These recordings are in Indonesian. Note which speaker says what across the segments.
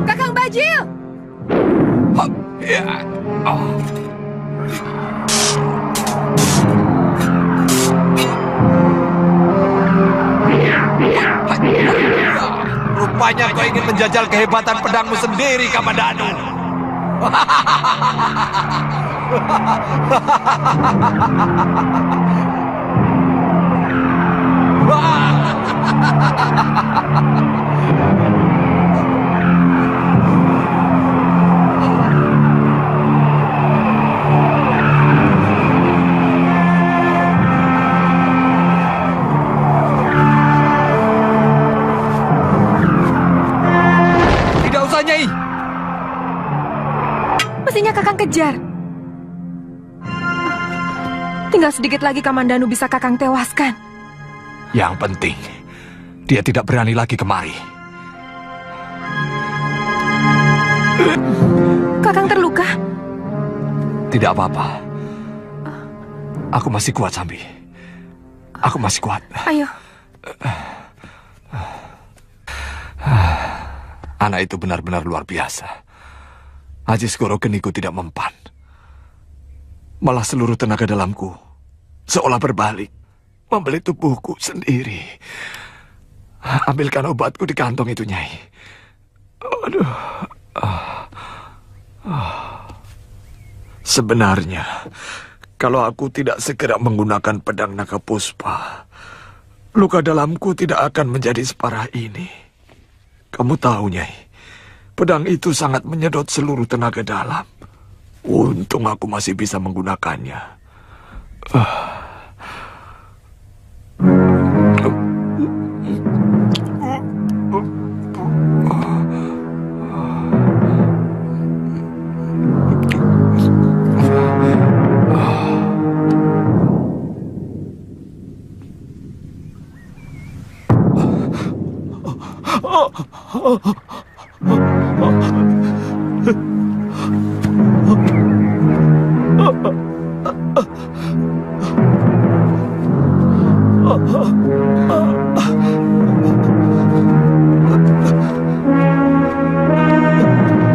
Speaker 1: Kakang Bajil!
Speaker 2: Rupanya kau ingin menjajal kehebatan pedangmu sendiri, Kamandanu.
Speaker 3: Tidak usah, Nyai.
Speaker 1: Mestinya Kakang kejar. Tinggal sedikit lagi Kamandanu bisa Kakang tewaskan.
Speaker 2: Yang penting, dia tidak berani lagi kemari.
Speaker 1: Kakang terluka?
Speaker 2: Tidak apa-apa. Aku masih kuat, Sambi. Aku masih kuat.
Speaker 1: Ayo.
Speaker 2: Anak itu benar-benar luar biasa. Aji Segoro Geniku tidak mempan. Malah seluruh tenaga dalamku seolah berbalik, membeli tubuhku sendiri. Ambilkan obatku di kantong itu, Nyai. Aduh. Sebenarnya, kalau aku tidak segera menggunakan pedang naga puspa, luka dalamku tidak akan menjadi separah ini. Kamu tahu, Nyai, pedang itu sangat menyedot seluruh tenaga dalam. Untung aku masih bisa menggunakannya.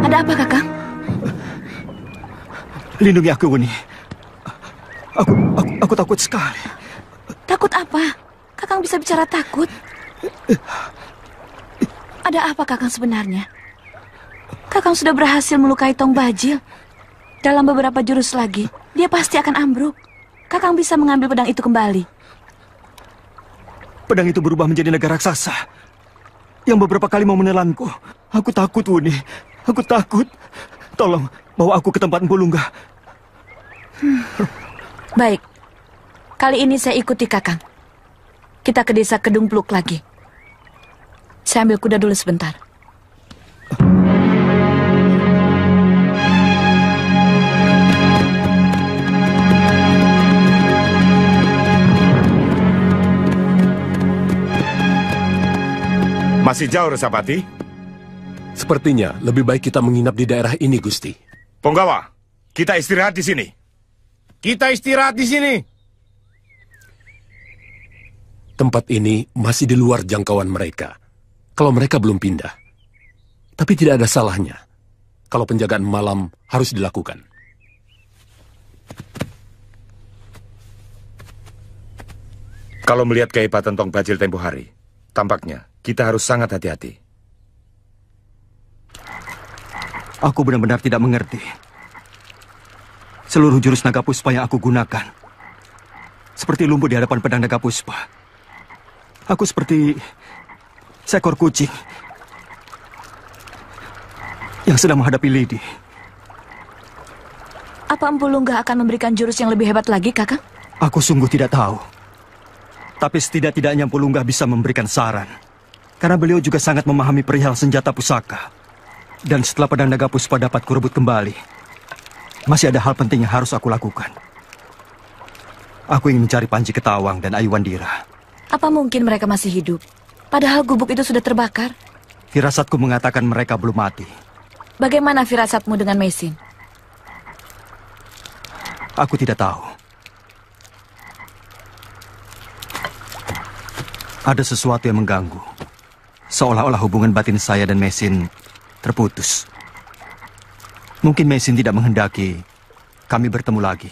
Speaker 1: Ada apa, Kakang?
Speaker 3: Lindungi aku, Wuni. Aku takut sekali.
Speaker 1: Takut apa? Kakang bisa bicara takut? Ada apa Kakang sebenarnya? Kakang sudah berhasil melukai Tong Bajil. Dalam beberapa jurus lagi, dia pasti akan ambruk. Kakang bisa mengambil pedang itu kembali.
Speaker 3: Pedang itu berubah menjadi naga raksasa yang beberapa kali mau menelanku. Aku takut, Wuni. Aku takut. Tolong bawa aku ke tempat Empu Lungga.
Speaker 1: Baik. Kali ini saya ikuti Kakang. Kita ke desa Kedung Pluk lagi. Saya ambil kuda dulu sebentar.
Speaker 4: Masih jauh, Resapati?
Speaker 5: Sepertinya lebih baik kita menginap di daerah ini, Gusti.
Speaker 4: Punggawa, kita istirahat di sini. Kita istirahat di sini.
Speaker 5: Tempat ini masih di luar jangkauan mereka. Kalau mereka belum pindah. Tapi tidak ada salahnya kalau penjagaan malam harus dilakukan.
Speaker 4: Kalau melihat kehebatan Tong Bajil tempo hari, tampaknya kita harus sangat hati-hati.
Speaker 3: Aku benar-benar tidak mengerti. Seluruh jurus naga puspa yang aku gunakan seperti lumpuh di hadapan pedang naga puspa. Aku seperti seekor kucing yang sedang menghadapi lidi.
Speaker 1: Apa Empu Lunggah akan memberikan jurus yang lebih hebat lagi, Kakang?
Speaker 3: Aku sungguh tidak tahu. Tapi setidak-tidaknya Empu Lunggah bisa memberikan saran. Karena beliau juga sangat memahami perihal senjata pusaka. Dan setelah pedang naga puspa dapat kurebut kembali, masih ada hal penting yang harus aku lakukan. Aku ingin mencari Panji Ketawang dan Ayu Wandira.
Speaker 1: Apa mungkin mereka masih hidup? Padahal gubuk itu sudah terbakar.
Speaker 3: Firasatku mengatakan mereka belum mati.
Speaker 1: Bagaimana firasatmu dengan Mesin?
Speaker 3: Aku tidak tahu. Ada sesuatu yang mengganggu. Seolah-olah hubungan batin saya dan Mesin terputus. Mungkin Mesin tidak menghendaki kami bertemu lagi.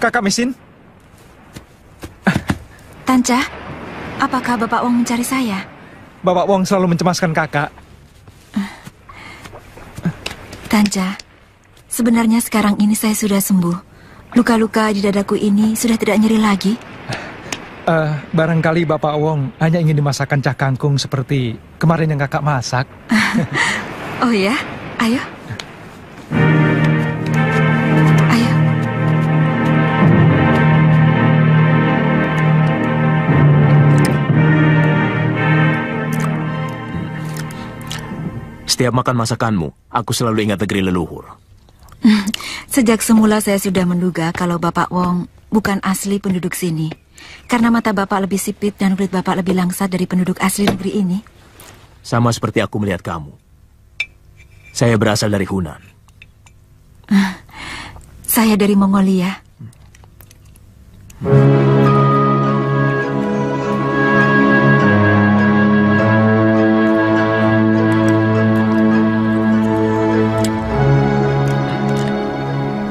Speaker 6: Kakak Mesin?
Speaker 1: Tanca, apakah Bapak Wong mencari saya?
Speaker 6: Bapak Wong selalu mencemaskan kakak.
Speaker 1: Tanca, sebenarnya sekarang ini saya sudah sembuh. Luka-luka di dadaku ini sudah tidak nyeri lagi.
Speaker 6: Barangkali Bapak Wong hanya ingin dimasakkan cah kangkung seperti kemarin yang kakak masak.
Speaker 1: Oh ya? Ayo. Ayo.
Speaker 7: Setiap makan masakanmu, aku selalu ingat negeri leluhur.
Speaker 1: Sejak semula saya sudah menduga kalau Bapak Wong bukan asli penduduk sini. Karena mata Bapak lebih sipit dan kulit Bapak lebih langsat dari penduduk asli negeri ini.
Speaker 7: Sama seperti aku melihat kamu. Saya berasal dari Hunan.
Speaker 1: Saya dari Mongolia.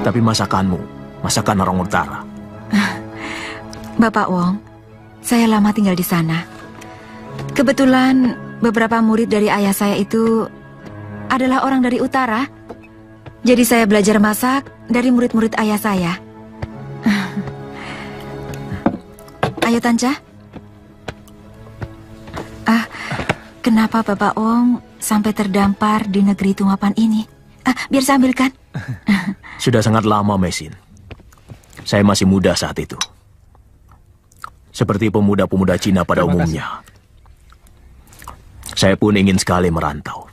Speaker 7: Tapi masakanmu, masakan orang utara.
Speaker 1: Bapak Wong, saya lama tinggal di sana. Kebetulan beberapa murid dari ayah saya itu adalah orang dari utara. Jadi saya belajar masak dari murid-murid ayah saya. Ayo Tanca. Kenapa Bapak Wong sampai terdampar di negeri Tunggapan ini? Biar saya ambilkan.
Speaker 7: Sudah sangat lama, Mesin. Saya masih muda saat itu. Seperti pemuda-pemuda Cina pada umumnya. Saya pun ingin sekali merantau.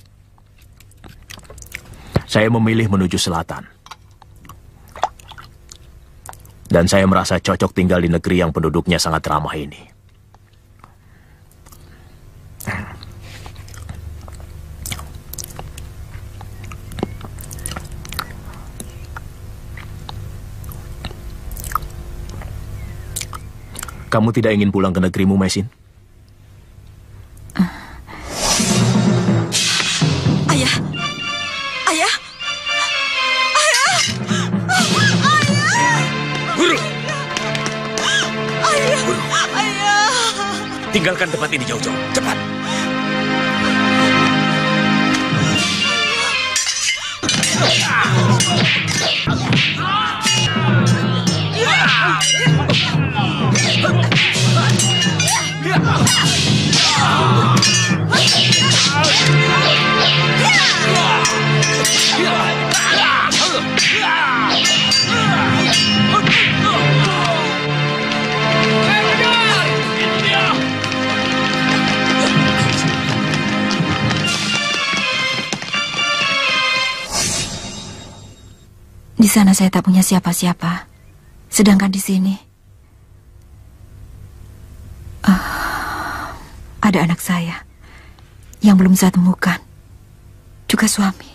Speaker 7: Saya memilih menuju selatan. Dan saya merasa cocok tinggal di negeri yang penduduknya sangat ramah ini. Kamu tidak ingin pulang ke negerimu, Mesin?
Speaker 1: Ayah! Ayah! Ayah! Ayah!
Speaker 5: Guru!
Speaker 1: Ayah! Ayah!
Speaker 5: Tinggalkan tempat ini jauh-jauh. Cepat!
Speaker 1: Di sana saya tak punya siapa-siapa. Sedangkan di sini ada anak saya yang belum saya temukan, juga suami.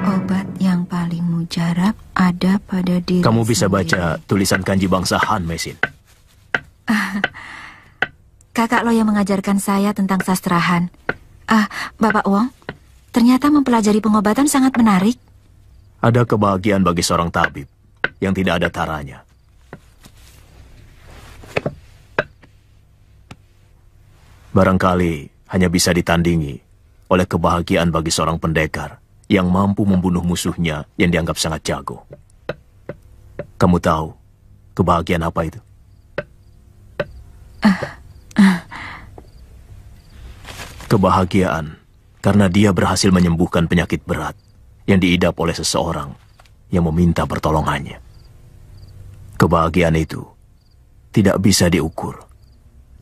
Speaker 1: Obat yang paling mujarab ada pada diri.
Speaker 7: Kamu bisa
Speaker 1: sendiri.
Speaker 7: baca tulisan kanji bangsa Han, Mesin.
Speaker 1: Kakak lo yang mengajarkan saya tentang sastra Han. Bapak Wong, ternyata mempelajari pengobatan sangat menarik.
Speaker 7: Ada kebahagiaan bagi seorang tabib yang tidak ada taranya. Barangkali hanya bisa ditandingi oleh kebahagiaan bagi seorang pendekar yang mampu membunuh musuhnya yang dianggap sangat jago. Kamu tahu kebahagiaan apa itu? Kebahagiaan karena dia berhasil menyembuhkan penyakit berat yang diidap oleh seseorang yang meminta pertolongannya. Kebahagiaan itu tidak bisa diukur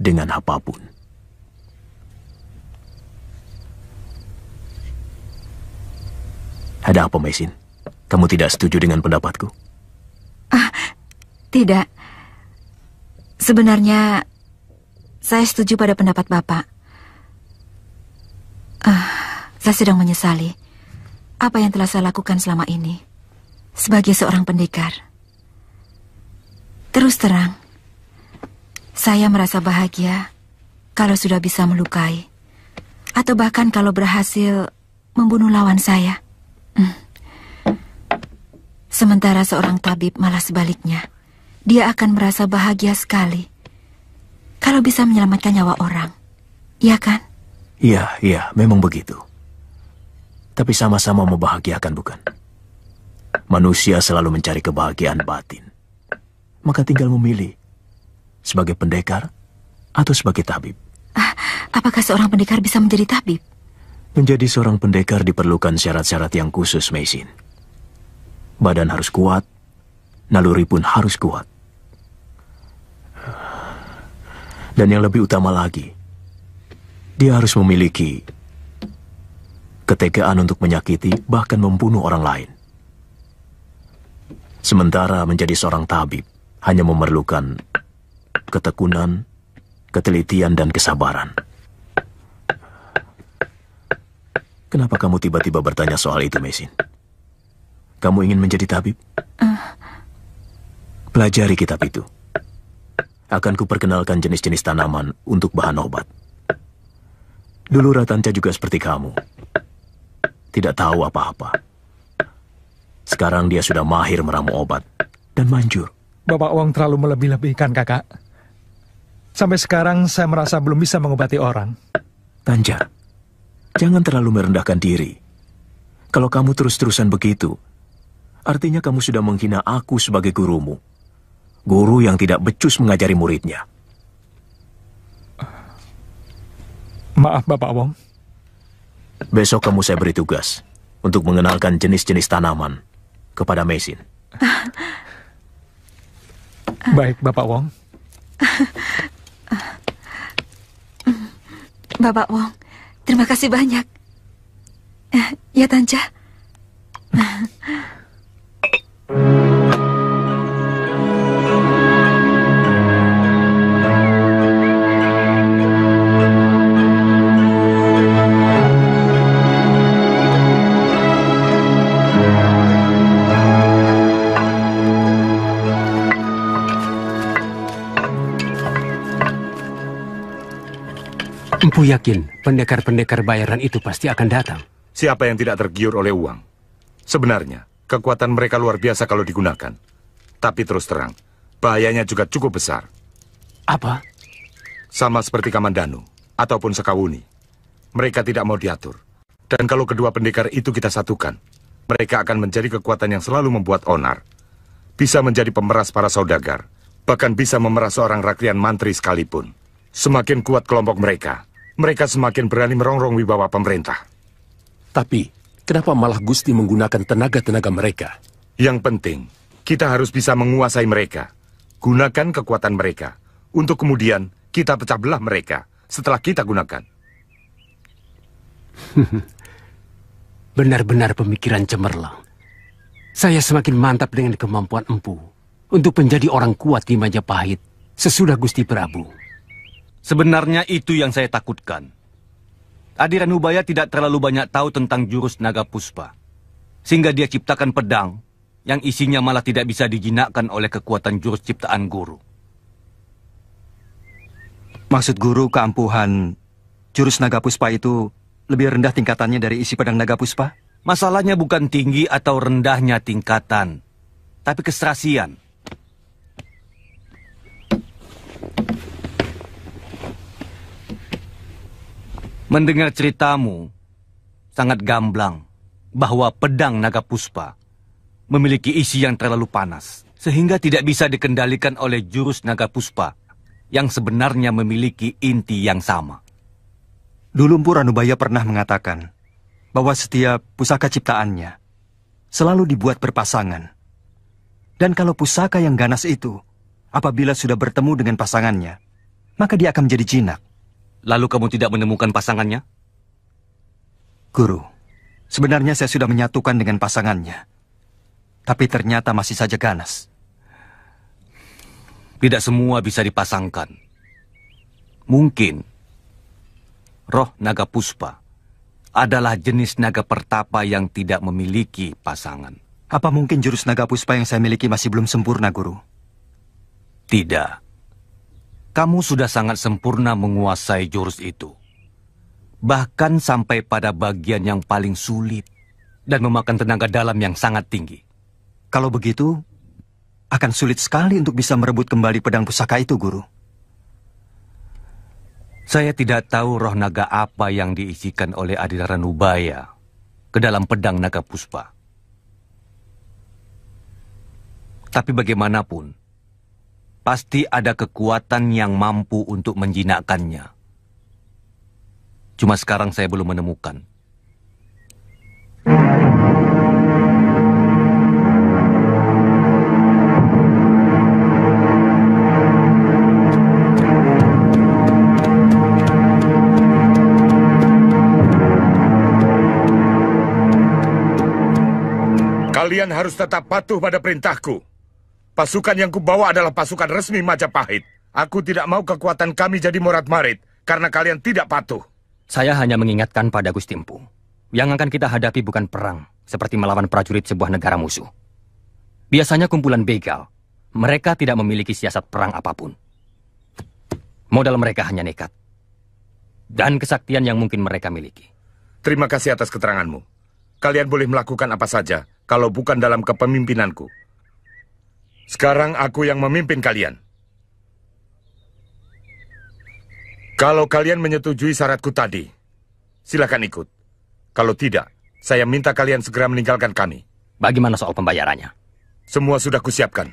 Speaker 7: dengan apapun. Ada apa, Mesin? Kamu tidak setuju dengan pendapatku?
Speaker 1: Tidak. Sebenarnya saya setuju pada pendapat Bapak. Saya sedang menyesali apa yang telah saya lakukan selama ini sebagai seorang pendekar. Terus terang, saya merasa bahagia kalau sudah bisa melukai, atau bahkan kalau berhasil membunuh lawan saya. Sementara seorang tabib malah sebaliknya, dia akan merasa bahagia sekali kalau bisa menyelamatkan nyawa orang. Iya kan?
Speaker 7: Iya, memang begitu. Tapi sama-sama membahagiakan, bukan? Manusia selalu mencari kebahagiaan batin. Maka tinggal memilih, sebagai pendekar atau sebagai tabib.
Speaker 1: Apakah seorang pendekar bisa menjadi tabib?
Speaker 7: Menjadi seorang pendekar diperlukan syarat-syarat yang khusus, Mesin. Badan harus kuat, naluri pun harus kuat. Dan yang lebih utama lagi, dia harus memiliki ketegaan untuk menyakiti, bahkan membunuh orang lain. Sementara menjadi seorang tabib hanya memerlukan ketekunan, ketelitian, dan kesabaran. Kenapa kamu tiba-tiba bertanya soal itu, Mesin? Kamu ingin menjadi tabib? Pelajari kitab itu. Akan kuperkenalkan jenis-jenis tanaman untuk bahan obat. Dulu Ratanca juga seperti kamu. Tidak tahu apa-apa. Sekarang dia sudah mahir meramu obat dan manjur.
Speaker 6: Bapak Wong terlalu melebih-lebihkan, Kakak. Sampai sekarang saya merasa belum bisa mengobati orang.
Speaker 7: Tanja, jangan terlalu merendahkan diri. Kalau kamu terus-terusan begitu, artinya kamu sudah menghina aku sebagai gurumu. Guru yang tidak becus mengajari muridnya.
Speaker 6: Maaf, Bapak Wong.
Speaker 7: Besok kamu saya beri tugas untuk mengenalkan jenis-jenis tanaman kepada Mesin.
Speaker 6: Baik, Bapak Wong.
Speaker 1: Bapak Wong, terima kasih banyak. Ya, Tanja.
Speaker 8: Empu yakin pendekar-pendekar bayaran itu pasti akan datang.
Speaker 4: Siapa yang tidak tergiur oleh uang? Sebenarnya, kekuatan mereka luar biasa kalau digunakan. Tapi terus terang, bahayanya juga cukup besar.
Speaker 8: Apa?
Speaker 4: Sama seperti Kamandanu ataupun Sekawuni. Mereka tidak mau diatur. Dan kalau kedua pendekar itu kita satukan, mereka akan menjadi kekuatan yang selalu membuat onar. Bisa menjadi pemeras para saudagar. Bahkan bisa memeras seorang rakyat mantri sekalipun. Semakin kuat kelompok mereka, mereka semakin berani merongrong wibawa pemerintah.
Speaker 5: Tapi, kenapa malah Gusti menggunakan tenaga-tenaga mereka?
Speaker 4: Yang penting, kita harus bisa menguasai mereka. Gunakan kekuatan mereka. Untuk kemudian, kita pecah belah mereka setelah kita gunakan.
Speaker 8: Benar-benar pemikiran cemerlang. Saya semakin mantap dengan kemampuan Empu untuk menjadi orang kuat di Majapahit sesudah Gusti Prabu.
Speaker 9: Sebenarnya itu yang saya takutkan. Adi Ranubaya tidak terlalu banyak tahu tentang jurus naga puspa. Sehingga dia ciptakan pedang yang isinya malah tidak bisa dijinakkan oleh kekuatan jurus ciptaan guru.
Speaker 3: Maksud guru keampuhan jurus naga puspa itu lebih rendah tingkatannya dari isi pedang naga puspa?
Speaker 9: Masalahnya bukan tinggi atau rendahnya tingkatan, tapi keserasian. Mendengar ceritamu, sangat gamblang bahwa pedang naga puspa memiliki isi yang terlalu panas, sehingga tidak bisa dikendalikan oleh jurus naga puspa yang sebenarnya memiliki inti yang sama.
Speaker 3: Dulu Empu Ranubaya pernah mengatakan bahwa setiap pusaka ciptaannya selalu dibuat berpasangan. Dan kalau pusaka yang ganas itu, apabila sudah bertemu dengan pasangannya, maka dia akan menjadi jinak.
Speaker 9: Lalu kamu tidak menemukan pasangannya?
Speaker 3: Guru, sebenarnya saya sudah menyatukan dengan pasangannya. Tapi ternyata masih saja ganas.
Speaker 9: Tidak semua bisa dipasangkan. Mungkin roh naga puspa adalah jenis naga pertapa yang tidak memiliki pasangan.
Speaker 3: Apa mungkin jurus naga puspa yang saya miliki masih belum sempurna, Guru?
Speaker 9: Tidak. Kamu sudah sangat sempurna menguasai jurus itu. Bahkan sampai pada bagian yang paling sulit dan memakan tenaga dalam yang sangat tinggi.
Speaker 3: Kalau begitu, akan sulit sekali untuk bisa merebut kembali pedang pusaka itu, Guru.
Speaker 9: Saya tidak tahu roh naga apa yang diisikan oleh Adi Ranubaya ke dalam pedang naga puspa. Tapi bagaimanapun, pasti ada kekuatan yang mampu untuk menjinakkannya. Cuma sekarang saya belum menemukan.
Speaker 4: Kalian harus tetap patuh pada perintahku. Pasukan yang kubawa adalah pasukan resmi Majapahit. Aku tidak mau kekuatan kami jadi morat-marit karena kalian tidak patuh.
Speaker 10: Saya hanya mengingatkan pada Gusti Empu. Yang akan kita hadapi bukan perang, seperti melawan prajurit sebuah negara musuh. Biasanya kumpulan begal. Mereka tidak memiliki siasat perang apapun. Modal mereka hanya nekat. Dan kesaktian yang mungkin mereka miliki.
Speaker 4: Terima kasih atas keteranganmu. Kalian boleh melakukan apa saja kalau bukan dalam kepemimpinanku. Sekarang aku yang memimpin kalian. Kalau kalian menyetujui syaratku tadi, silakan ikut. Kalau tidak, saya minta kalian segera meninggalkan kami.
Speaker 10: Bagaimana soal pembayarannya?
Speaker 4: Semua sudah kusiapkan.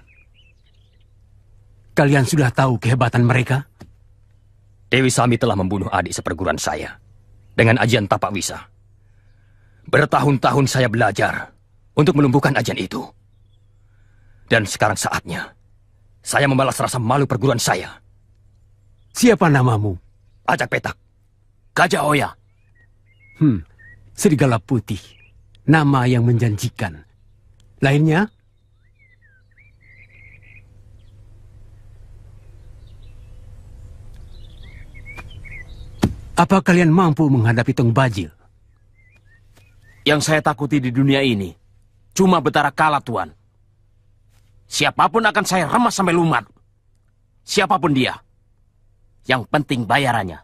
Speaker 8: Kalian sudah tahu kehebatan mereka?
Speaker 10: Dewi Sami telah membunuh adik seperguruan saya dengan ajian tapak wisa. Bertahun-tahun saya belajar untuk melumpuhkan ajian itu. Dan sekarang saatnya saya membalas rasa malu perguruan saya.
Speaker 8: Siapa namamu?
Speaker 10: Ajak Petak. Gajah Oya.
Speaker 8: Serigala Putih. Nama yang menjanjikan. Lainnya? Apa kalian mampu menghadapi Tong Bajil?
Speaker 11: Yang saya takuti di dunia ini cuma Betara Kala, Tuan. Siapapun akan saya remas sampai lumat. Siapapun dia. Yang penting bayarannya.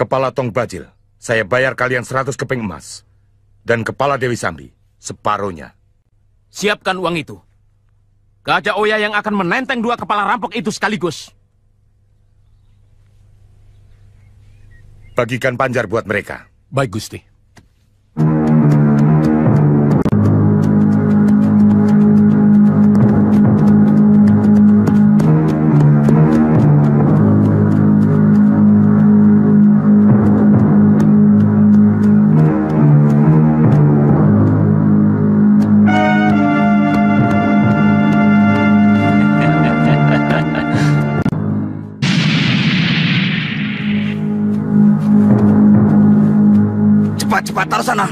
Speaker 4: Kepala Tong Bajil, saya bayar kalian 100 keping emas. Dan kepala Dewi Sambi, separuhnya.
Speaker 11: Siapkan uang itu. Gajah Oya yang akan menenteng 2 kepala rampok itu sekaligus.
Speaker 4: Bagikan panjar buat mereka.
Speaker 5: Baik, Gusti.
Speaker 11: Cepat, taruh sana.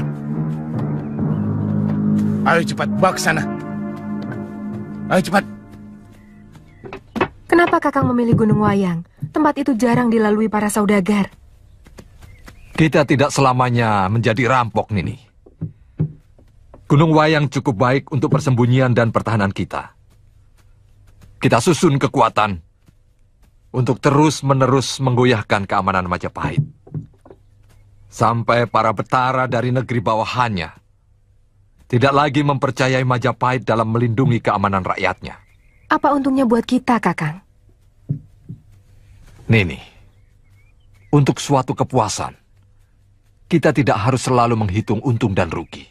Speaker 11: Ayo cepat, bawa ke sana. Ayo cepat.
Speaker 12: Kenapa Kakang memilih Gunung Wayang? Tempat itu jarang dilalui para saudagar.
Speaker 2: Kita tidak selamanya menjadi rampok, Nini. Gunung Wayang cukup baik untuk persembunyian dan pertahanan kita. Kita susun kekuatan untuk terus-menerus menggoyahkan keamanan Majapahit. Sampai para betara dari negeri bawahannya tidak lagi mempercayai Majapahit dalam melindungi keamanan rakyatnya.
Speaker 12: Apa untungnya buat kita, Kakang?
Speaker 2: Nini, untuk suatu kepuasan, kita tidak harus selalu menghitung untung dan rugi.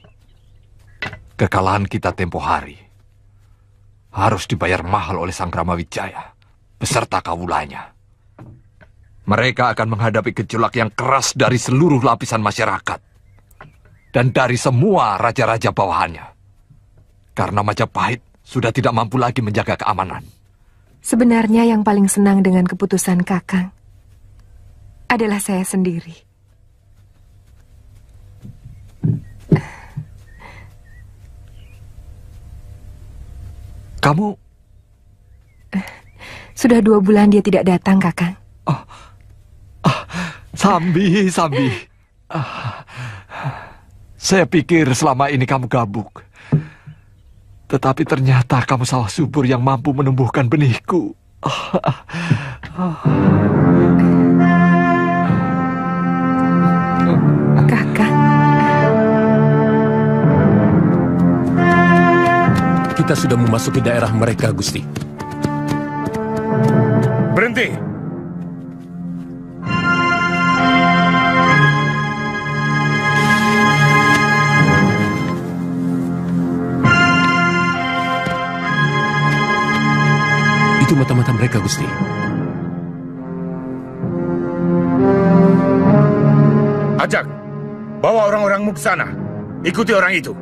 Speaker 2: Kekalahan kita tempo hari harus dibayar mahal oleh Sang Kramawijaya beserta kawulanya. Mereka akan menghadapi gejolak yang keras dari seluruh lapisan masyarakat dan dari semua raja-raja bawahannya. Karena Majapahit sudah tidak mampu lagi menjaga keamanan.
Speaker 12: Sebenarnya yang paling senang dengan keputusan Kakang adalah saya sendiri.
Speaker 2: Kamu?
Speaker 12: Sudah 2 bulan dia tidak datang, Kakang.
Speaker 2: Sambi. Saya pikir selama ini kamu gabuk. Tetapi ternyata kamu sawah subur yang mampu menumbuhkan benihku.
Speaker 12: Kakang.
Speaker 5: Kita sudah memasuki daerah mereka, Gusti.
Speaker 4: Berhenti!
Speaker 5: Itu mata-mata mereka, Gusti.
Speaker 4: Ajak, bawa orang-orangmu ke sana. Ikuti orang itu.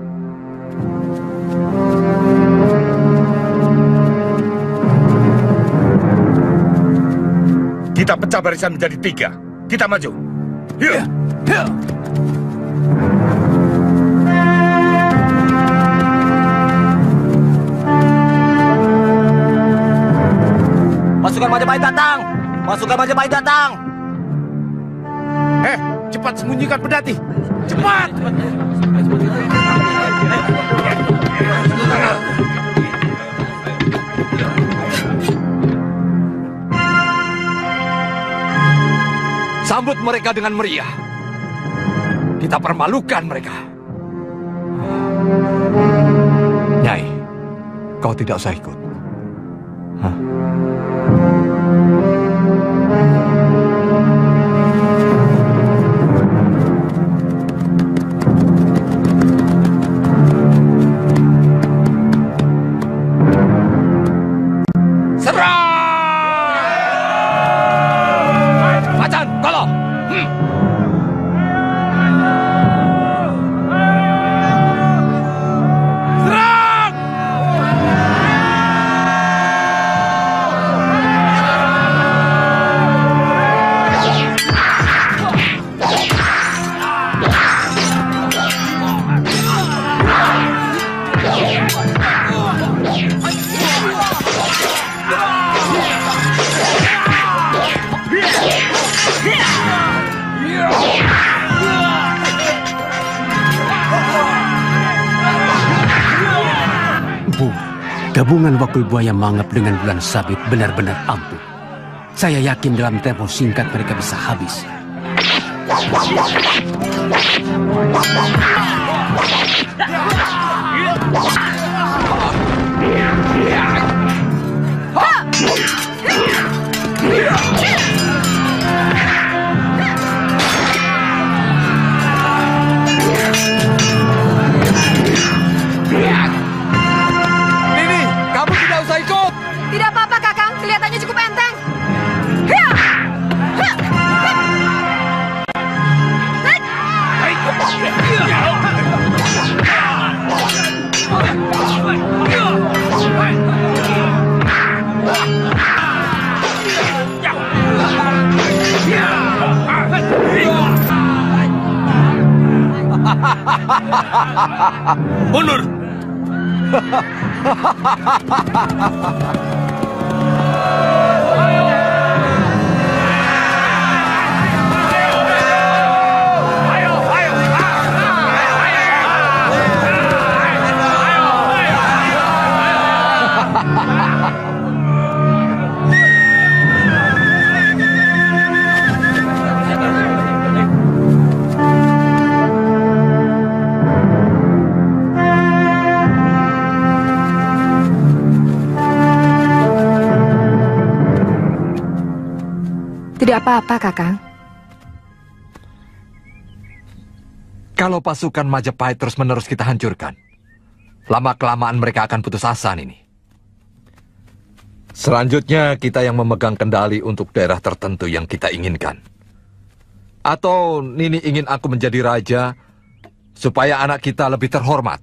Speaker 4: Kita pecah barisan menjadi 3. Kita maju. Yuk.
Speaker 11: Pasukan Majapahit datang! Pasukan Majapahit datang! Cepat sembunyikan pedati! Cepat!
Speaker 2: Sambut mereka dengan meriah. Kita permalukan mereka. Nyai, kau tidak usah ikut.
Speaker 8: Gabungan Wakul Buaya Mangap dengan Bulan Sabit benar-benar ampuh. Saya yakin dalam tempo singkat mereka bisa habis.
Speaker 2: Nini, kamu tidak usah ikut.
Speaker 1: Tidak apa-apa, Kakang. Kelihatannya cukup enteng.
Speaker 11: Mundur!
Speaker 12: Tidak apa-apa, Kakang.
Speaker 2: Kalau pasukan Majapahit terus-menerus kita hancurkan, lama-kelamaan mereka akan putus asa, Nini. Selanjutnya kita yang memegang kendali untuk daerah tertentu yang kita inginkan. Atau Nini ingin aku menjadi raja supaya anak kita lebih terhormat.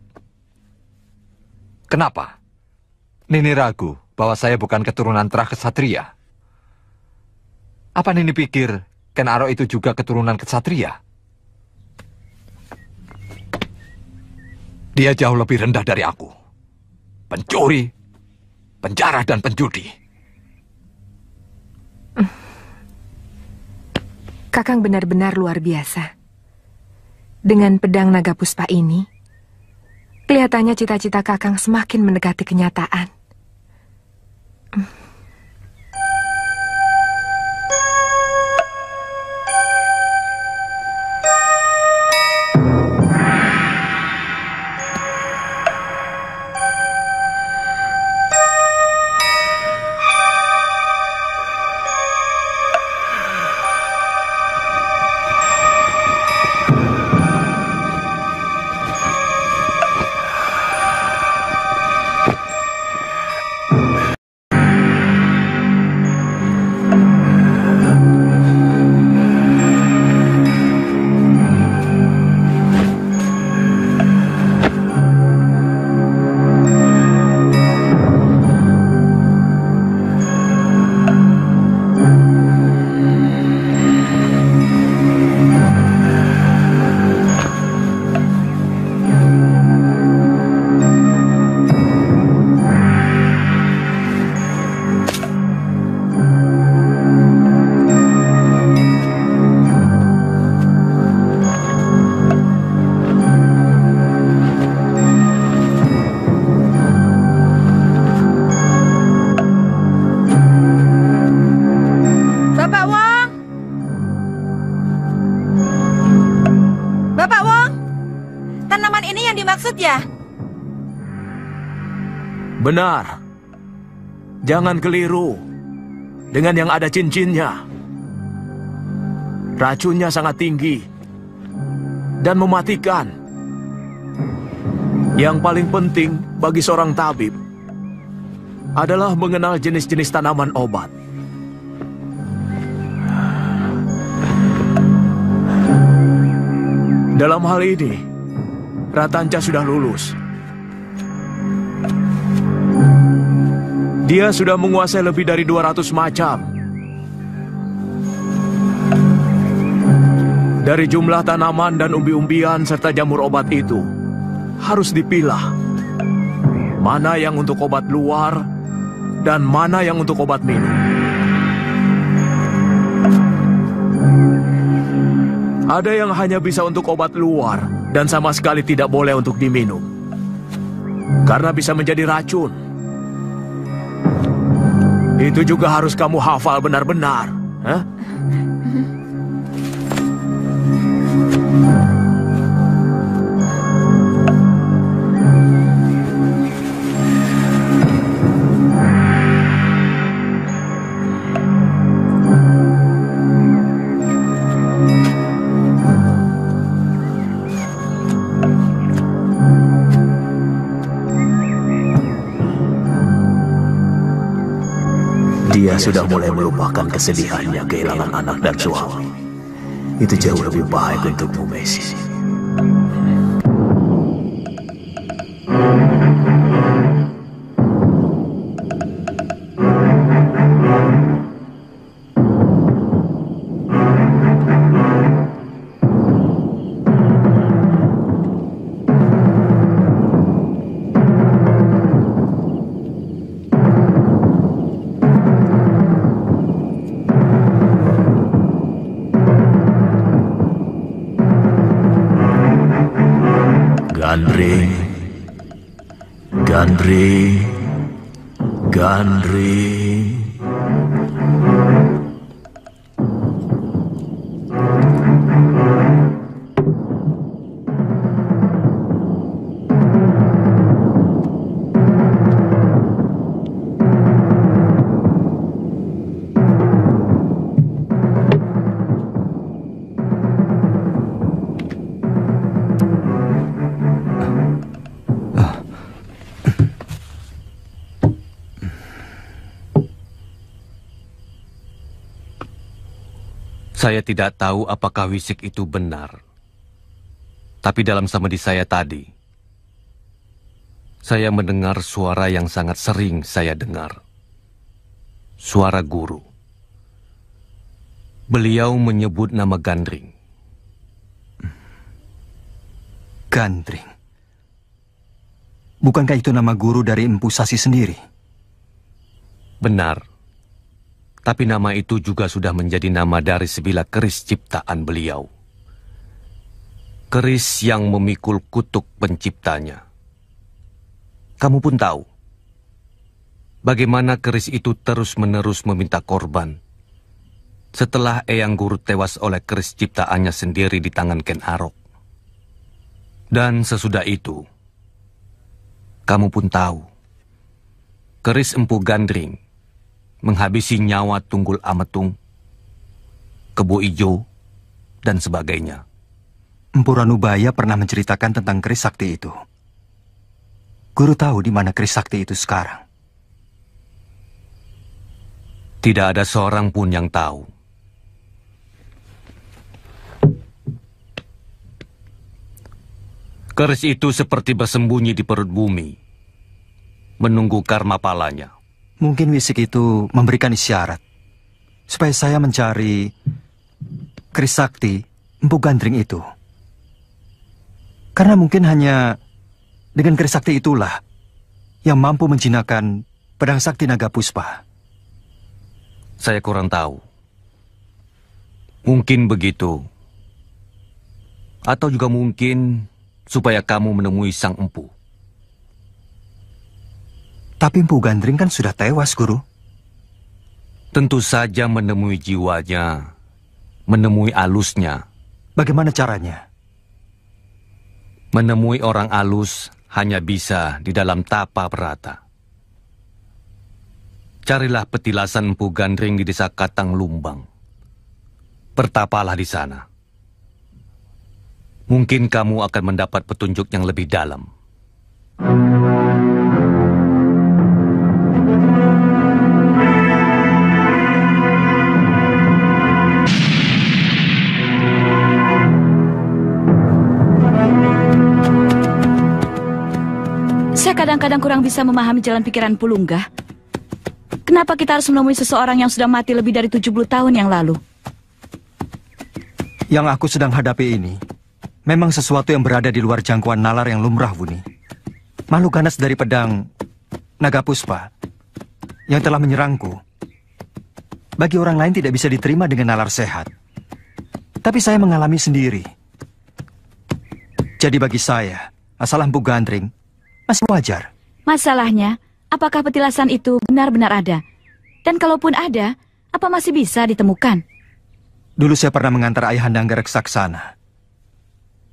Speaker 2: Kenapa? Nini ragu bahwa saya bukan keturunan terah kesatria. Apa Nini pikir Ken Arok itu juga keturunan kesatria? Dia jauh lebih rendah dari aku. Pencuri, penjara, dan penjudi.
Speaker 12: Kakang benar-benar luar biasa. Dengan pedang naga puspa ini, kelihatannya cita-cita Kakang semakin mendekati kenyataan.
Speaker 11: Benar. Jangan keliru. Dengan yang ada cincinnya. Racunnya sangat tinggi dan mematikan. Yang paling penting bagi seorang tabib adalah mengenal jenis-jenis tanaman obat. Dalam hal ini, Ratanca sudah lulus. Dia sudah menguasai lebih dari 200 macam. Dari jumlah tanaman dan umbi-umbian serta jamur obat itu, harus dipilah. Mana yang untuk obat luar, dan mana yang untuk obat minum. Ada yang hanya bisa untuk obat luar, dan sama sekali tidak boleh untuk diminum. Karena bisa menjadi racun. Itu juga harus kamu hafal benar-benar.
Speaker 7: Dia sudah mulai melupakan kesedihannya kehilangan anak dan suami. Itu jauh lebih baik untukmu, Messi. Gandri.
Speaker 9: Saya tidak tahu apakah wisik itu benar. Tapi dalam samadi saya tadi, saya mendengar suara yang sangat sering saya dengar. Suara guru. Beliau menyebut nama Gandring.
Speaker 3: Gandring? Bukankah itu nama guru dari Empu Sasi sendiri?
Speaker 9: Benar. Tapi nama itu juga sudah menjadi nama dari sebilah keris ciptaan beliau. Keris yang memikul kutuk penciptanya. Kamu pun tahu bagaimana keris itu terus-menerus meminta korban setelah Eyang Guru tewas oleh keris ciptaannya sendiri di tangan Ken Arok. Dan sesudah itu, kamu pun tahu keris Empu Gandring menghabisi nyawa Tunggul Ametung, Kebo Ijo, dan sebagainya.
Speaker 3: Empu Ranubaya pernah menceritakan tentang keris sakti itu. Guru tahu di mana keris sakti itu sekarang?
Speaker 9: Tidak ada seorang pun yang tahu. Keris itu seperti bersembunyi di perut bumi, menunggu karma palanya.
Speaker 3: Mungkin wisik itu memberikan isyarat supaya saya mencari keris sakti Empu Gandring itu. Karena mungkin hanya dengan keris sakti itulah yang mampu menjinakkan pedang sakti Naga Puspa.
Speaker 9: Saya kurang tahu. Mungkin begitu. Atau juga mungkin supaya kamu menemui sang empu.
Speaker 3: Tapi Empu Gandring kan sudah tewas, Guru.
Speaker 9: Tentu saja menemui jiwanya, menemui alusnya.
Speaker 3: Bagaimana caranya?
Speaker 9: Menemui orang alus hanya bisa di dalam tapa berata. Carilah petilasan Empu Gandring di desa Katang Lumbang. Bertapalah di sana. Mungkin kamu akan mendapat petunjuk yang lebih dalam.
Speaker 1: Saya kadang-kadang kurang bisa memahami jalan pikiran Pulungga. Kenapa kita harus menemui seseorang yang sudah mati lebih dari 70 tahun yang lalu?
Speaker 3: Yang aku sedang hadapi ini memang sesuatu yang berada di luar jangkauan nalar yang lumrah, Wuni. Makhluk ganas dari pedang Naga Puspa yang telah menyerangku. Bagi orang lain tidak bisa diterima dengan nalar sehat. Tapi saya mengalami sendiri. Jadi bagi saya, asal Empu Gandring masih wajar.
Speaker 1: Masalahnya, apakah petilasan itu benar-benar ada? Dan kalaupun ada, apa masih bisa ditemukan?
Speaker 3: Dulu saya pernah mengantar Ayahanda Anggareksa ke sana.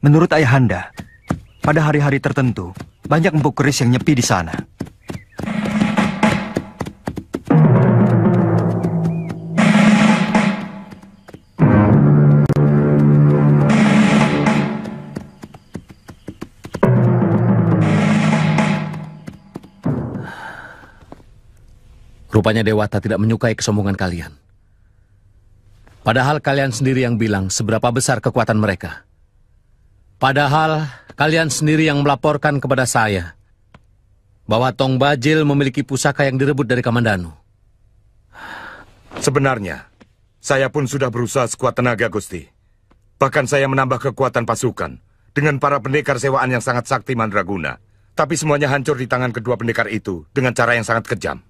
Speaker 3: Menurut Ayahanda, pada hari-hari tertentu, banyak empu keris yang nyepi di sana.
Speaker 13: Rupanya Dewata tidak menyukai kesombongan kalian. Padahal kalian sendiri yang bilang seberapa besar kekuatan mereka. Padahal kalian sendiri yang melaporkan kepada saya bahwa Tong Bajil memiliki pusaka yang direbut dari Kamandanu.
Speaker 4: Sebenarnya, saya pun sudah berusaha sekuat tenaga, Gusti. Bahkan saya menambah kekuatan pasukan dengan para pendekar sewaan yang sangat sakti mandraguna. Tapi semuanya hancur di tangan kedua pendekar itu dengan cara yang sangat kejam.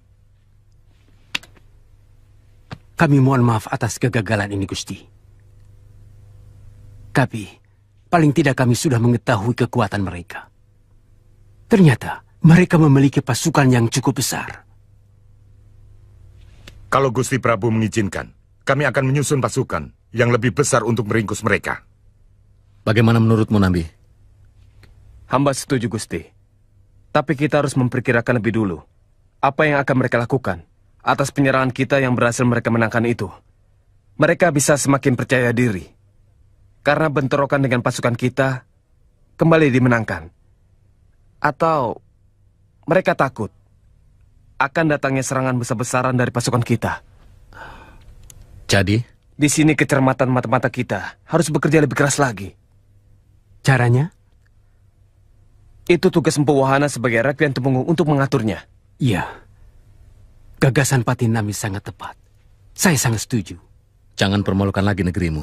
Speaker 8: Kami mohon maaf atas kegagalan ini, Gusti. Tapi, paling tidak kami sudah mengetahui kekuatan mereka. Ternyata, mereka memiliki pasukan yang cukup besar.
Speaker 4: Kalau Gusti Prabu mengizinkan, kami akan menyusun pasukan yang lebih besar untuk meringkus mereka.
Speaker 13: Bagaimana menurutmu, Nambi?
Speaker 14: Hamba setuju, Gusti. Tapi kita harus memperkirakan lebih dulu apa yang akan mereka lakukan atas penyerangan kita yang berhasil mereka menangkan itu. Mereka bisa semakin percaya diri karena bentrokan dengan pasukan kita kembali dimenangkan. Atau mereka takut akan datangnya serangan besar-besaran dari pasukan kita.
Speaker 13: Jadi?
Speaker 14: Di sini kecermatan mata-mata kita harus bekerja lebih keras lagi.
Speaker 8: Caranya?
Speaker 14: Itu tugas Empu Wahana sebagai Rekwian Temunggung untuk mengaturnya.
Speaker 8: Iya. Gagasan Patinami sangat tepat. Saya sangat setuju.
Speaker 13: Jangan permalukan lagi negerimu.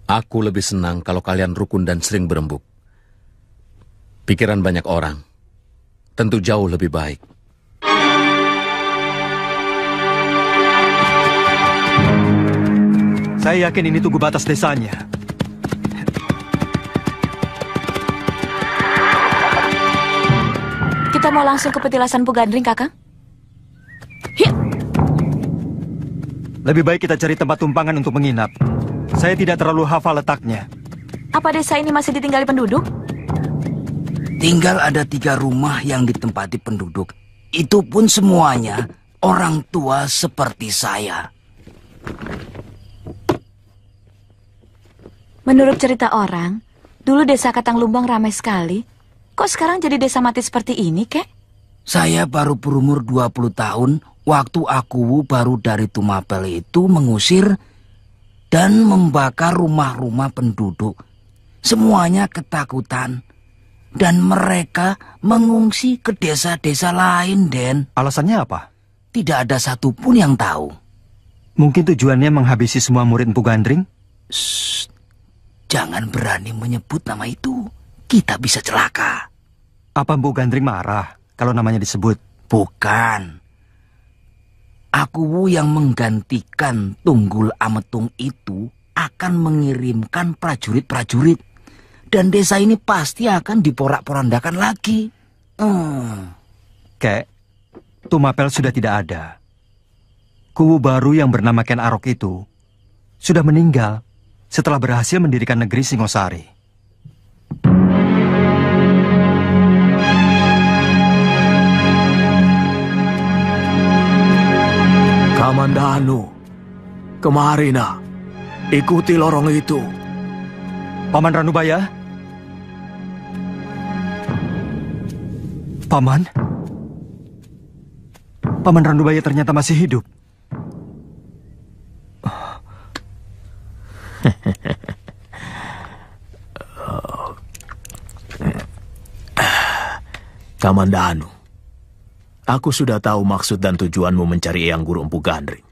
Speaker 13: Aku lebih senang kalau kalian rukun dan sering berembuk. Pikiran banyak orang tentu jauh lebih baik.
Speaker 3: Saya yakin ini tugu batas desanya.
Speaker 1: Kita mau langsung ke petilasan Pugandring, Kakang?
Speaker 3: Lebih baik kita cari tempat tumpangan untuk menginap. Saya tidak terlalu hafal letaknya.
Speaker 1: Apa desa ini masih ditinggali penduduk?
Speaker 15: Tinggal ada 3 rumah yang ditempati penduduk. Itu pun semuanya orang tua seperti saya.
Speaker 1: Menurut cerita orang, dulu desa Katang Lumbang ramai sekali. Kok sekarang jadi desa mati seperti ini, Kek?
Speaker 15: Saya baru berumur 20 tahun waktu aku baru dari Tumapel itu mengusir dan membakar rumah-rumah penduduk. Semuanya ketakutan. Dan mereka mengungsi ke desa-desa lain, Den.
Speaker 3: Alasannya apa?
Speaker 15: Tidak ada satupun yang tahu.
Speaker 3: Mungkin tujuannya menghabisi semua murid Empu Gandring?
Speaker 15: Shh, jangan berani menyebut nama itu. Kita bisa celaka.
Speaker 3: Apa Empu Gandring marah kalau namanya disebut?
Speaker 15: Bukan. Aku yang menggantikan Tunggul Ametung itu akan mengirimkan prajurit-prajurit. Dan desa ini pasti akan diporak-porandakan lagi.
Speaker 3: Kek, Tumapel sudah tidak ada. Kubu baru yang bernama Ken Arok itu sudah meninggal setelah berhasil mendirikan negeri Singosari.
Speaker 11: Kamandanu, kemari nak, ikuti lorong itu.
Speaker 3: Paman Ranubaya? Paman? Paman Ranubaya ternyata masih hidup.
Speaker 7: Kamandanu, aku sudah tahu maksud dan tujuanmu mencari Eyang Guru Empu Gandring.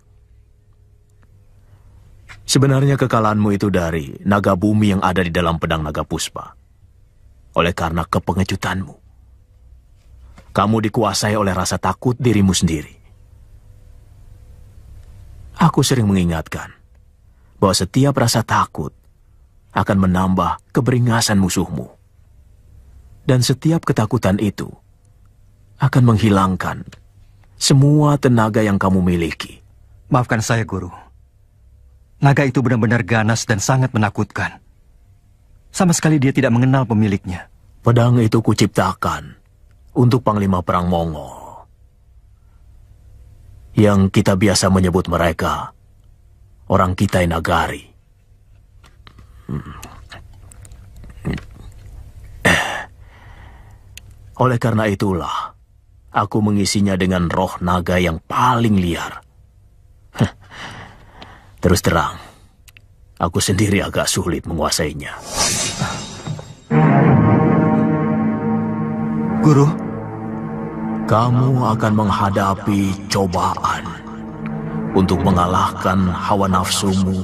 Speaker 7: Sebenarnya kekalahanmu itu dari naga bumi yang ada di dalam pedang naga puspa. Oleh karena kepengecutanmu, kamu dikuasai oleh rasa takut dirimu sendiri. Aku sering mengingatkan bahwa setiap rasa takut akan menambah keberingasan musuhmu. Dan setiap ketakutan itu akan menghilangkan semua tenaga yang kamu miliki.
Speaker 3: Maafkan saya, Guru. Naga itu benar-benar ganas dan sangat menakutkan. Sama sekali dia tidak mengenal pemiliknya.
Speaker 7: Pedang itu kuciptakan untuk Panglima Perang Mongol. Yang kita biasa menyebut mereka orang Kitai Nagari. Oleh karena itulah, aku mengisinya dengan roh naga yang paling liar. Terus terang, aku sendiri agak sulit menguasainya.
Speaker 3: Guru,
Speaker 7: kamu akan menghadapi cobaan untuk mengalahkan hawa nafsumu,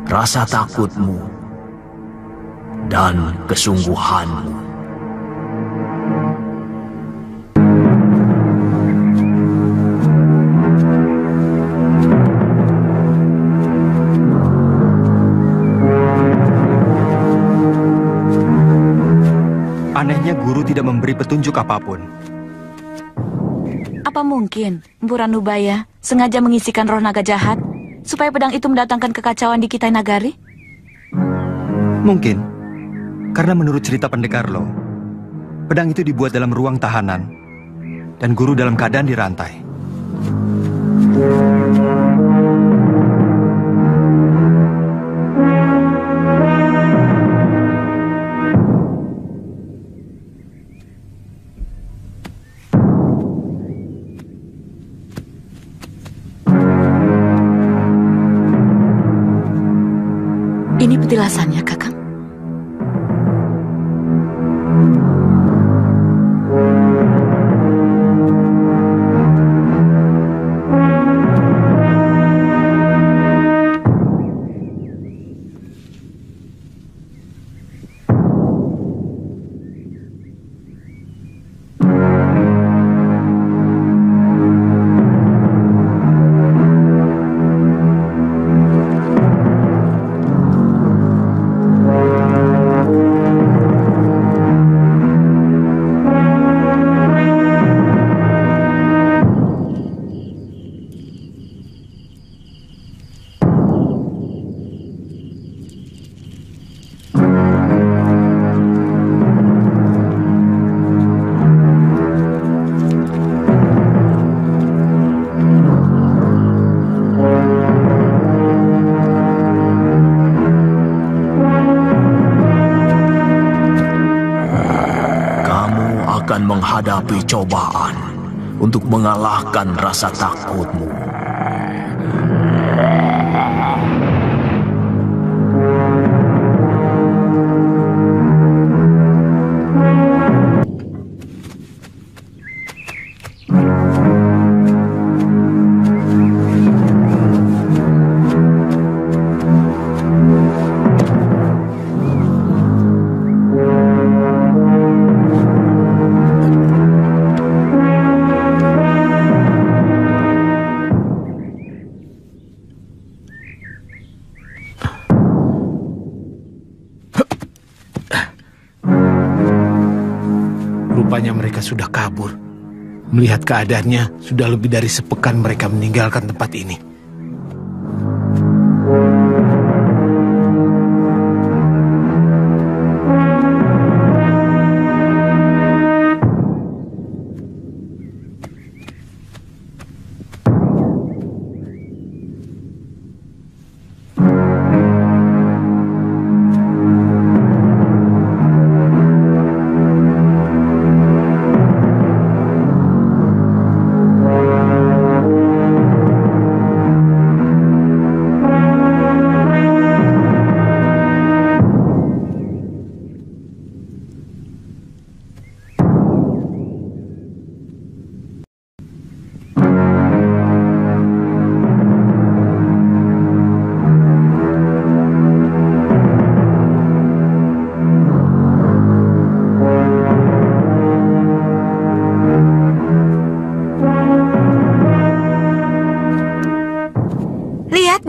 Speaker 7: rasa takutmu, dan kesungguhanmu.
Speaker 3: Anehnya guru tidak memberi petunjuk apapun.
Speaker 1: Apa mungkin Empu Ranubaya sengaja mengisikan roh naga jahat supaya pedang itu mendatangkan kekacauan di Kitai Nagari?
Speaker 3: Mungkin. Karena menurut cerita pendekar Lo, pedang itu dibuat dalam ruang tahanan dan guru dalam keadaan dirantai.
Speaker 1: Ini petilasannya, Kakang.
Speaker 7: Menghadapi cobaan untuk mengalahkan rasa takutmu.
Speaker 16: Rupanya mereka sudah kabur. Melihat keadaannya, sudah lebih dari sepekan mereka meninggalkan tempat ini.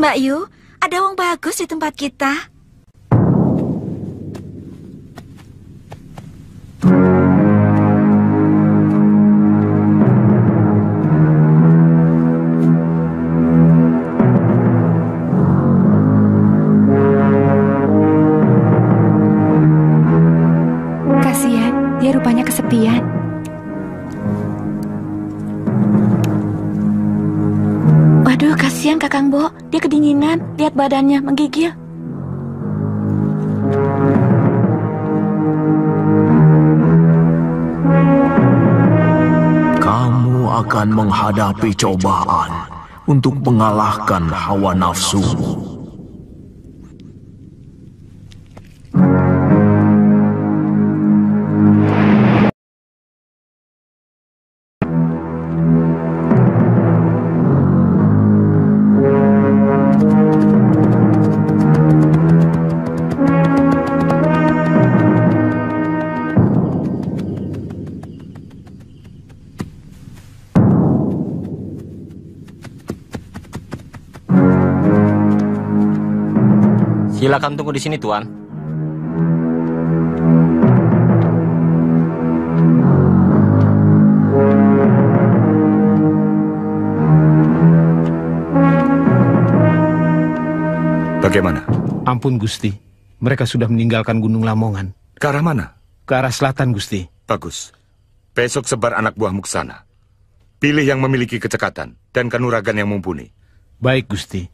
Speaker 1: Mbak Yu, ada uang bagus di tempat kita. Aduh, kasihan Kakang Bo. Dia kedinginan. Lihat badannya menggigil.
Speaker 7: Kamu akan menghadapi cobaan untuk mengalahkan hawa nafsu.
Speaker 10: Silakan tunggu di sini, Tuan.
Speaker 4: Bagaimana?
Speaker 16: Ampun, Gusti. Mereka sudah meninggalkan Gunung Lamongan.
Speaker 4: Ke arah mana?
Speaker 16: Ke arah selatan, Gusti.
Speaker 4: Bagus. Besok sebar anak buahmu ke sana. Pilih yang memiliki kecekatan dan kanuragan yang mumpuni.
Speaker 16: Baik, Gusti.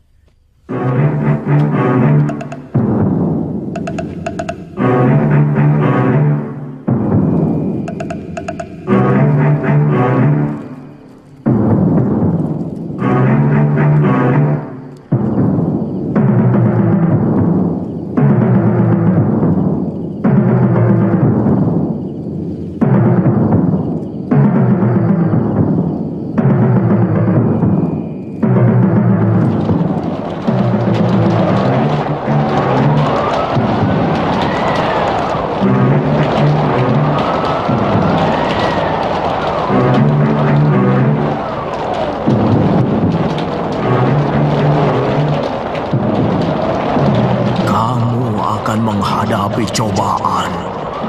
Speaker 7: menghadapi cobaan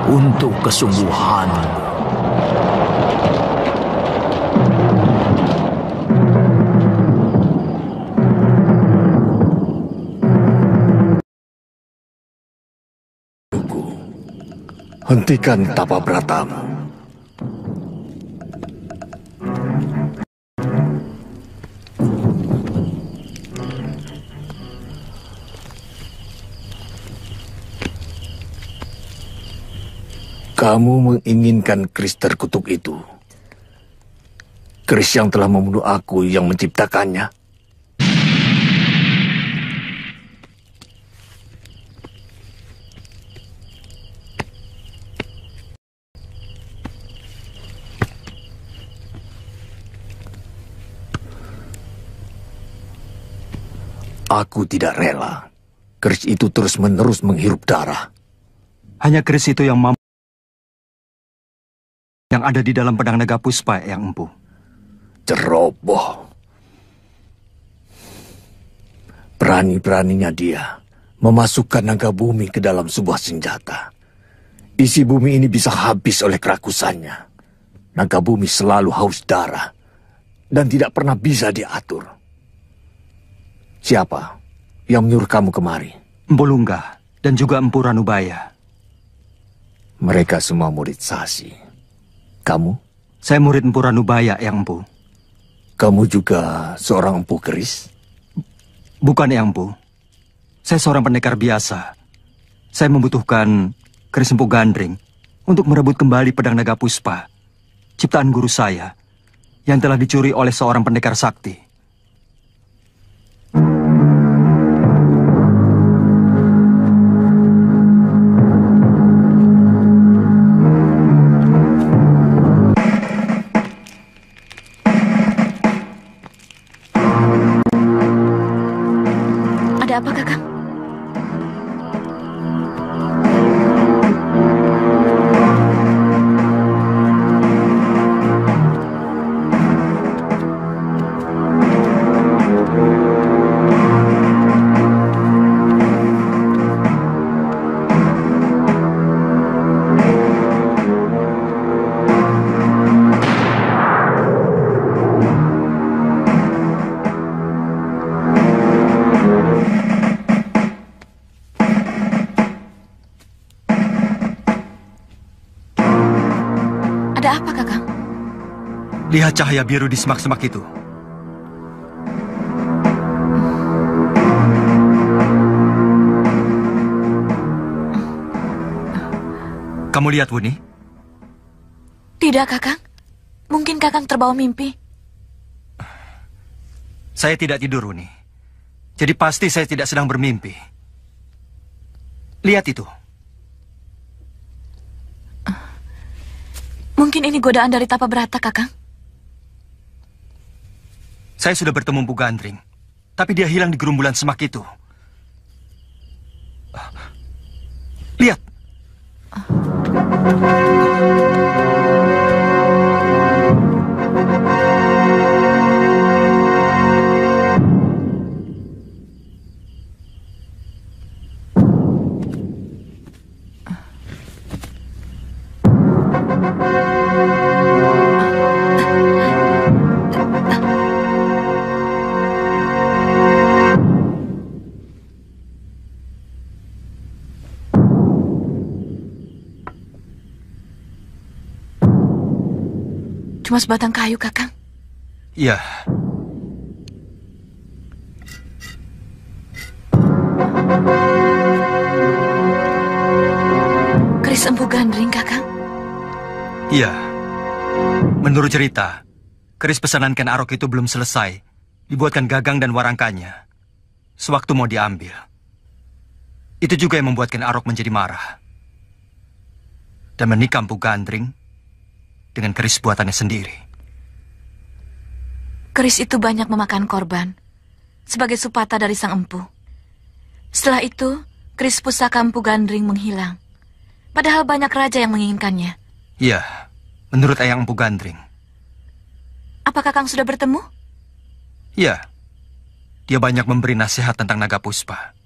Speaker 7: untuk kesungguhan.
Speaker 17: Hentikan tapa beratamu. Kamu menginginkan keris terkutuk itu. Keris yang telah membunuh aku yang menciptakannya. Aku tidak rela keris itu terus-menerus menghirup darah.
Speaker 3: Hanya keris itu yang mampu yang ada di dalam pedang naga puspa yang empu.
Speaker 17: Ceroboh. Berani-beraninya dia memasukkan naga bumi ke dalam sebuah senjata. Isi bumi ini bisa habis oleh kerakusannya. Naga bumi selalu haus darah dan tidak pernah bisa diatur. Siapa yang menyuruh kamu kemari?
Speaker 3: Empu Lunggah dan juga Empu Ranubaya.
Speaker 17: Mereka semua murid Sasi. Kamu?
Speaker 3: Saya murid Empu Ranubaya, Yang Empu.
Speaker 17: Kamu juga seorang empu keris?
Speaker 3: Bukan, Yang Empu. Saya seorang pendekar biasa. Saya membutuhkan keris Empu Gandring untuk merebut kembali pedang naga puspa, ciptaan guru saya, yang telah dicuri oleh seorang pendekar sakti.
Speaker 1: Ada apa, Kakang? Ada apa, Kakang?
Speaker 3: Lihat cahaya biru di semak-semak itu. Kamu lihat, Wuni?
Speaker 18: Tidak, Kakang. Mungkin Kakang terbawa mimpi.
Speaker 3: Saya tidak tidur, Wuni. Jadi pasti saya tidak sedang bermimpi. Lihat itu.
Speaker 18: Mungkin ini godaan dari Tapa Brata, Kakang.
Speaker 3: Saya sudah bertemu Empu Gandring, tapi dia hilang di gerumbulan semak itu. Lihat.
Speaker 18: Cuma sebatang kayu, Kakang.
Speaker 3: Iya.
Speaker 18: Keris Empu Gandring, Kakang.
Speaker 3: Iya. Menurut cerita, keris pesanan Ken Arok itu belum selesai. Dibuatkan gagang dan warangkanya. Sewaktu mau diambil. Itu juga yang membuat Ken Arok menjadi marah. Dan menikam Empu Gandring dengan keris buatannya sendiri.
Speaker 18: Keris itu banyak memakan korban sebagai supata dari sang empu. Setelah itu, keris pusaka Empu Gandring menghilang. Padahal banyak raja yang menginginkannya.
Speaker 3: Iya, menurut Eyang Empu Gandring.
Speaker 18: Apakah Kakang sudah bertemu?
Speaker 3: Iya. Dia banyak memberi nasihat tentang naga puspa.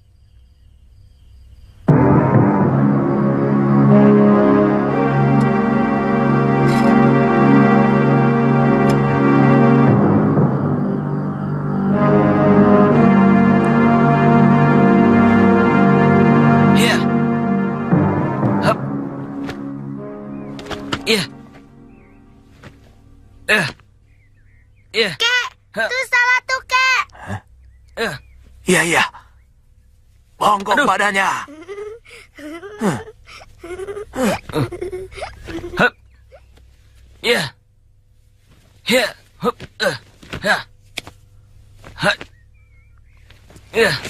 Speaker 19: Kek, itu salah tuh, Kek.
Speaker 17: Iya. Bongkok badannya.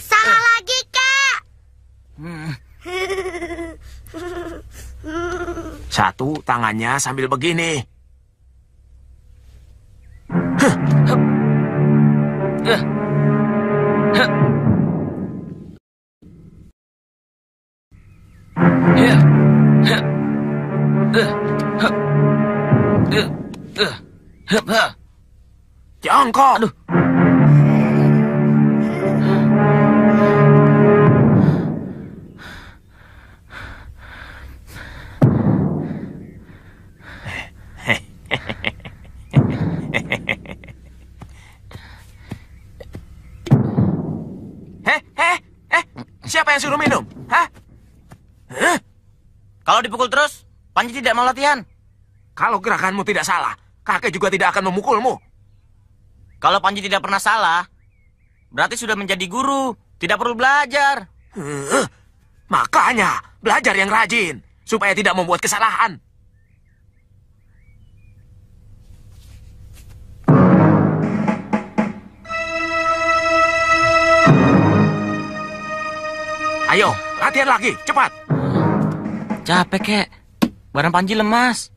Speaker 19: Salah lagi, Kek.
Speaker 17: Satu tangannya sambil begini. Jongkok. Aduh. Siapa yang suruh minum? Hah?
Speaker 20: Kalau dipukul terus, Panji tidak mau latihan.
Speaker 17: Kalau gerakanmu tidak salah, kakek juga tidak akan memukulmu.
Speaker 20: Kalau Panji tidak pernah salah, berarti sudah menjadi guru, tidak perlu belajar.
Speaker 17: Makanya, belajar yang rajin, supaya tidak membuat kesalahan. Ayo, latihan lagi, cepat.
Speaker 20: Capek, Kek. Badan Panji lemas.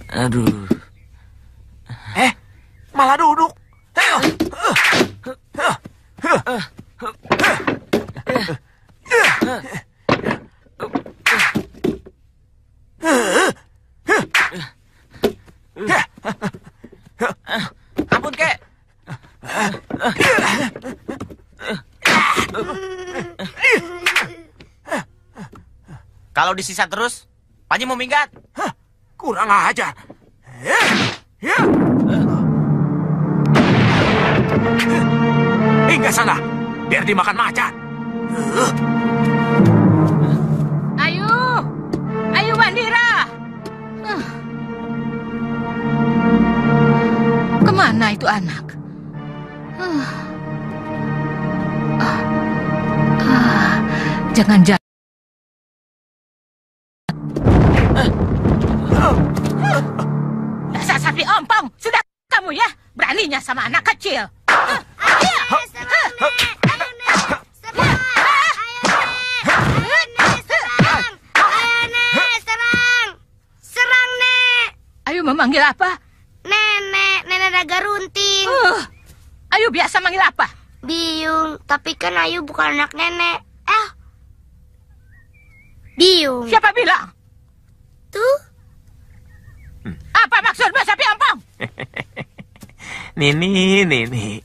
Speaker 20: Aduh.
Speaker 17: Malah duduk.
Speaker 20: Ampun, Kek. Kalau disisa terus, Panji mau minggat.
Speaker 17: Kurang ajar. Hingga sana, biar dimakan macan.
Speaker 19: Ayo Bandira.
Speaker 21: Kemana itu anak? Jangan-jangan. Dasar sapi ompong, sudah kamu ya beraninya sama anak kecil.
Speaker 19: Serang, Nek.
Speaker 21: Ayu memanggil apa?
Speaker 19: Nenek naga runting.
Speaker 21: Ayu biasa manggil apa?
Speaker 19: Biyung, tapi kan Ayu bukan anak nenek. Biyung.
Speaker 21: Siapa bilang?
Speaker 19: Tuh.
Speaker 21: Apa maksudmu sapi ompong?
Speaker 6: Nini.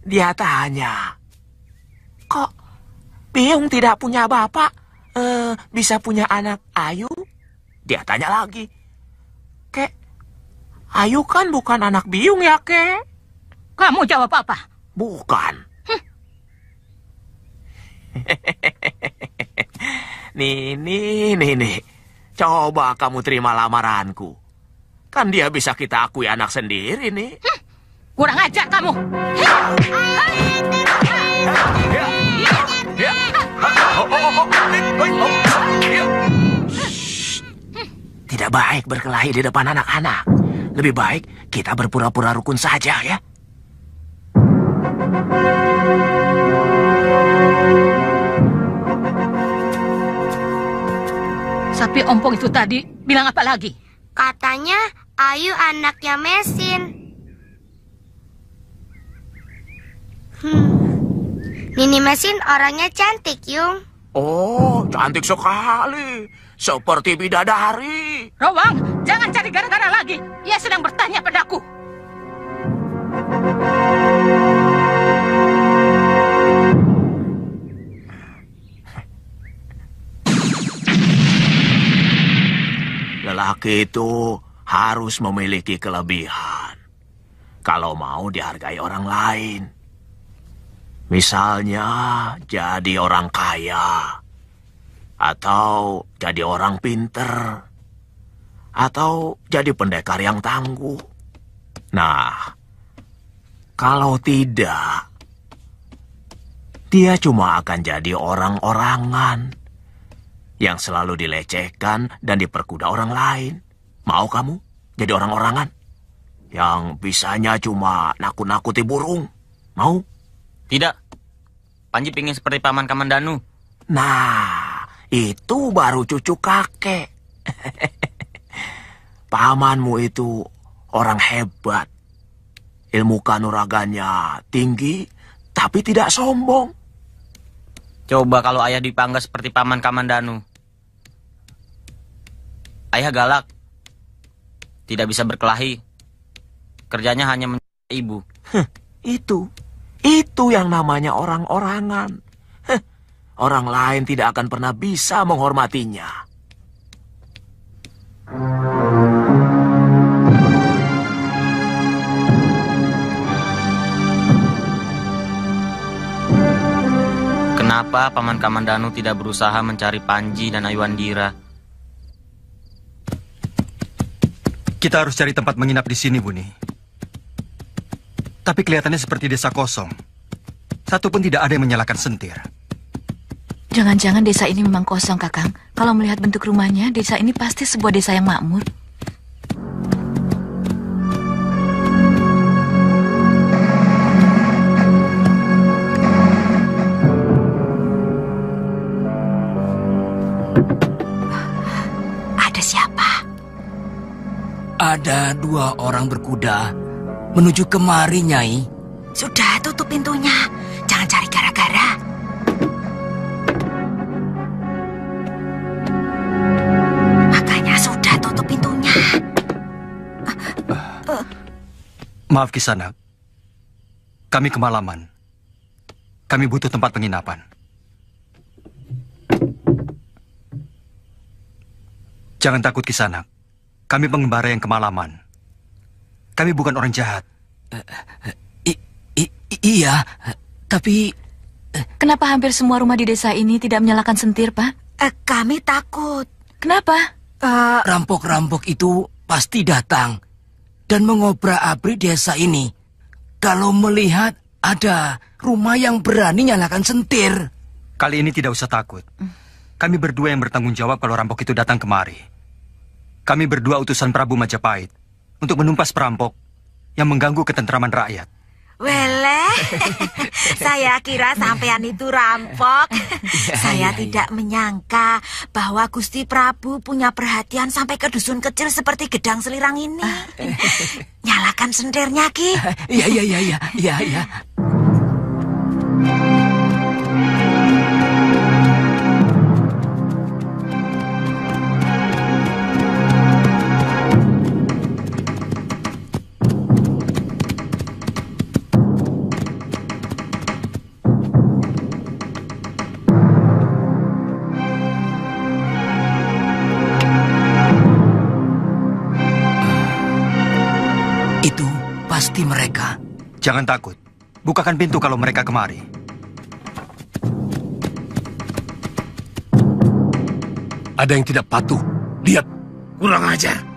Speaker 6: Dia tanya, kok Biyung tidak punya bapak, bisa punya anak Ayu? Dia tanya lagi, Kek, Ayu kan bukan anak Biyung ya, Kek?
Speaker 21: Kamu jawab apa?
Speaker 6: Bukan. Nini, coba kamu terima lamaranku. Kan dia bisa kita akui anak sendiri nih.
Speaker 21: Kurang ajar kamu.
Speaker 6: Tidak baik berkelahi di depan anak-anak. Lebih baik kita berpura-pura rukun saja ya.
Speaker 21: Sapi ompong itu tadi bilang apa lagi?
Speaker 19: Katanya Ayu anaknya Mesin. Nini Mesin orangnya cantik, Yung.
Speaker 6: Oh, cantik sekali. Seperti bidadari.
Speaker 21: Rowang, jangan cari gara-gara lagi. Ia sedang bertanya padaku.
Speaker 6: Lelaki itu harus memiliki kelebihan kalau mau dihargai orang lain. Misalnya jadi orang kaya, atau jadi orang pinter, atau jadi pendekar yang tangguh. Nah, kalau tidak, dia cuma akan jadi orang-orangan yang selalu dilecehkan dan diperkuda orang lain. Mau kamu jadi orang-orangan yang bisanya cuma nakut-nakuti burung? Mau?
Speaker 20: Tidak. Panji pingin seperti paman Kamandanu.
Speaker 6: Nah, itu baru cucu kakek. Pamanmu itu orang hebat. Ilmu kanuraganya tinggi, tapi tidak sombong.
Speaker 20: Coba kalau ayah dipangga seperti paman Kamandanu. Ayah galak. Tidak bisa berkelahi. Kerjanya hanya mencari ibu.
Speaker 6: Itu yang namanya orang-orangan. Orang lain tidak akan pernah bisa menghormatinya.
Speaker 20: Kenapa paman Kamandanu tidak berusaha mencari Panji dan Ayuandira?
Speaker 3: Kita harus cari tempat menginap di sini, Buni. Tapi kelihatannya seperti desa kosong. Satu pun tidak ada yang menyalakan sentir.
Speaker 18: Jangan-jangan desa ini memang kosong, Kakang. Kalau melihat bentuk rumahnya, desa ini pasti sebuah desa yang makmur.
Speaker 15: Ada siapa? Ada 2 orang berkuda menuju kemari, Nyai.
Speaker 1: Sudah, tutup pintunya. Jangan cari gara-gara. Makanya sudah, tutup pintunya.
Speaker 3: Maaf, Kisanak. Kami kemalaman. Kami butuh tempat penginapan. Jangan takut, Kisanak. Kami pengembara yang kemalaman. Kami bukan orang jahat.
Speaker 15: Iya, tapi...
Speaker 18: Kenapa hampir semua rumah di desa ini tidak menyalakan sentir, Pak?
Speaker 1: Kami takut.
Speaker 18: Kenapa?
Speaker 15: Rampok-rampok itu pasti datang dan mengobrak-abrik desa ini. Kalau melihat ada rumah yang berani nyalakan sentir.
Speaker 3: Kali ini tidak usah takut. Kami berdua yang bertanggung jawab kalau rampok itu datang kemari. Kami berdua utusan Prabu Majapahit untuk menumpas perampok yang mengganggu ketentraman rakyat.
Speaker 5: Weleh, saya kira sampean itu rampok. Saya tidak menyangka bahwa Gusti Prabu punya perhatian sampai ke dusun kecil seperti Gedang Selirang ini. Nyalakan sendirnya, Ki.
Speaker 15: Iya. Pasti mereka.
Speaker 3: Jangan takut. Bukakan pintu kalau mereka kemari.
Speaker 16: Ada yang tidak patuh. Lihat.
Speaker 15: Kurang ajar.